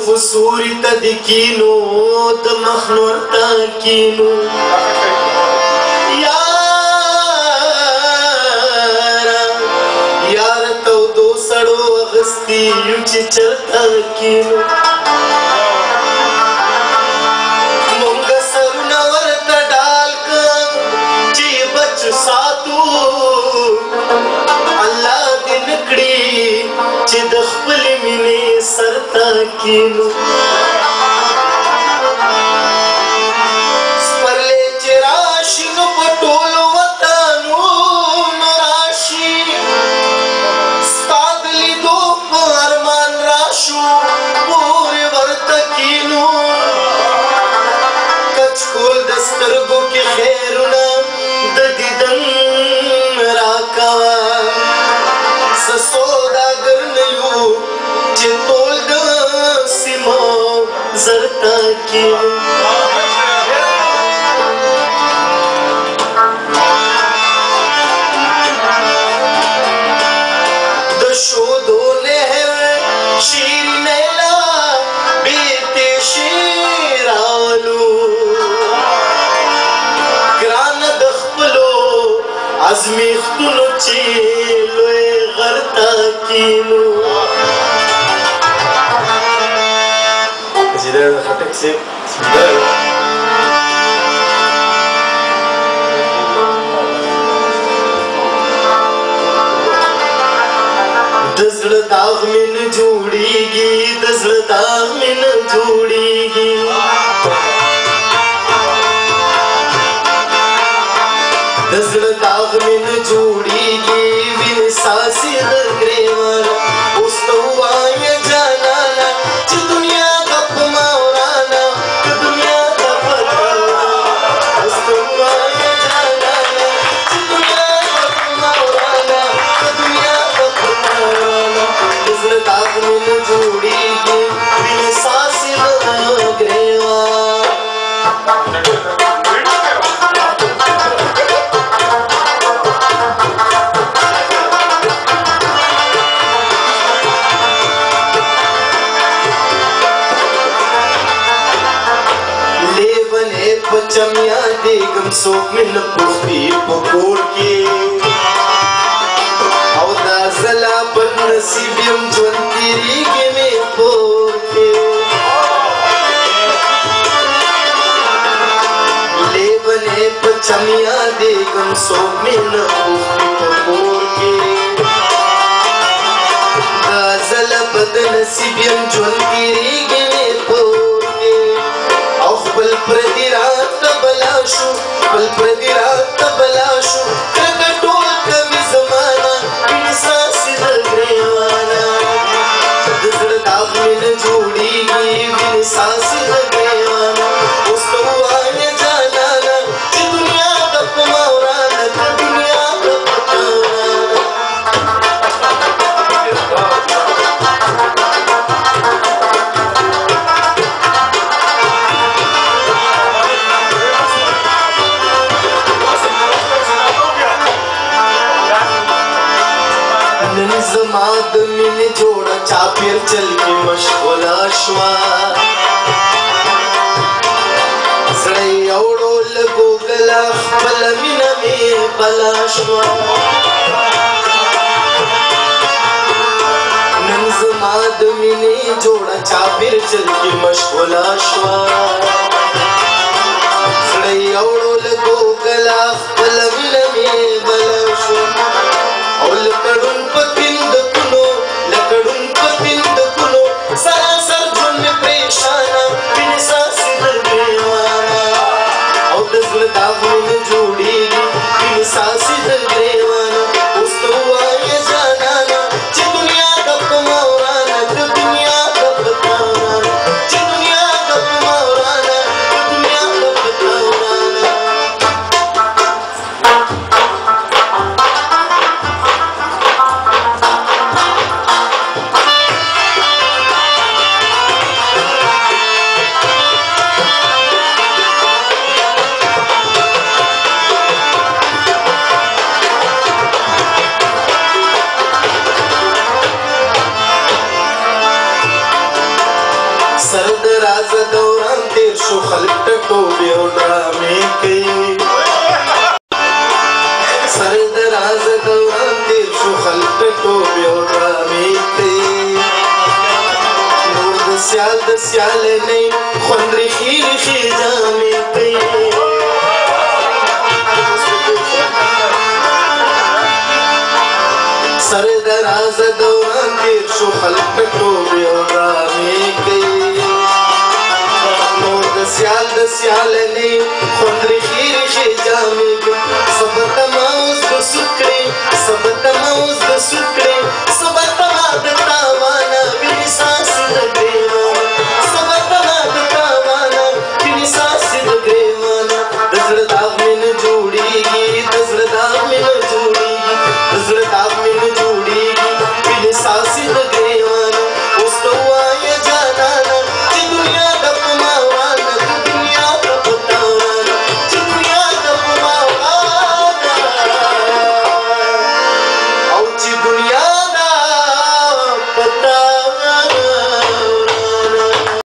یوسف سوری تدکینو دمخنور تاکینو یار تو دو سڑو اغسطی یو چی چرتا کینو مونگا سرنا ورطا ڈال کا چی بچ ساتو اللہ دن کڑی چی دخبل منے سرتا کینو سپرلے چی راشی نو پٹول وطانو نراشی ستادلی دو پارمان راشو پوری ورطا کینو کچکول دسترگو کی خیرنا ددیدن راکوا سسودا گرنیو چی تول دا سیما زرطا کینو ازمیختونو چی لوی غرطا کینو زیده خطک سیب دزل داغ من جوڑی گی دزل داغ من جوڑی گی دزل داغ من جوڑی گی وین ساسی در گریوانا اس تو آئی جانانا چی دنیا غپ ماورانا کہ دنیا غپ ماورانا اس تو آئی جانانا چی دنیا غپ ماورانا کہ دنیا غپ ماورانا دزل داغ من جوڑی گی وین ساسی در گریوانا چمیا دیگم سوک من پختی پکور کی او دا زلا بد نصیبیم جون تیری گی میں پور کی لے بنے پچمیا دیگم سوک من پختی پکور کی دا زلا بد نصیبیم جون تیری گی میں پور کی او خبل پردی رات بلاشو بل پردی رات بلاشو کرکٹول کمی زمانا انساسی در گریوانا دزر داغ من جوڑی گی انساسی در گریوانا اس تو آنے جانانا چی دنیا غپ ماورانا کہ دنیا غپ ماورانا زماد من جوڑا چاپیر چل کے مشغولا شوا زڑی اوڑو لگو گلا خبل من میں بلا شوا نن زماد من جوڑا چاپیر چل کے مشغولا شوا زڑی اوڑو لگو گلا خبل من میں بلا شوا اول کڑن پتند کنو لکڑن پتند کنو سراسر جن میں پریشانا بن ساسی در گریوانا او دزل داغ من جوڑی بن ساسی در گریوانا اس تو آئے جانانا چی دنیا غپ ماورانا کہ دنیا غپ ماورانا چی دنیا غپ ماورانا کہ دنیا غپ ماورانا راز دوران تیر شو خلق ټټوبې او ډرامې کوي سر د راز دوران تیر شو خلق ټټوبې او ډرامې کوي نور د سیال نه خوند ریخي ریخي جامې کوي سر د راز دوران تیر شو خلق ټټوبې او ډرامې کوي نور د سیال نه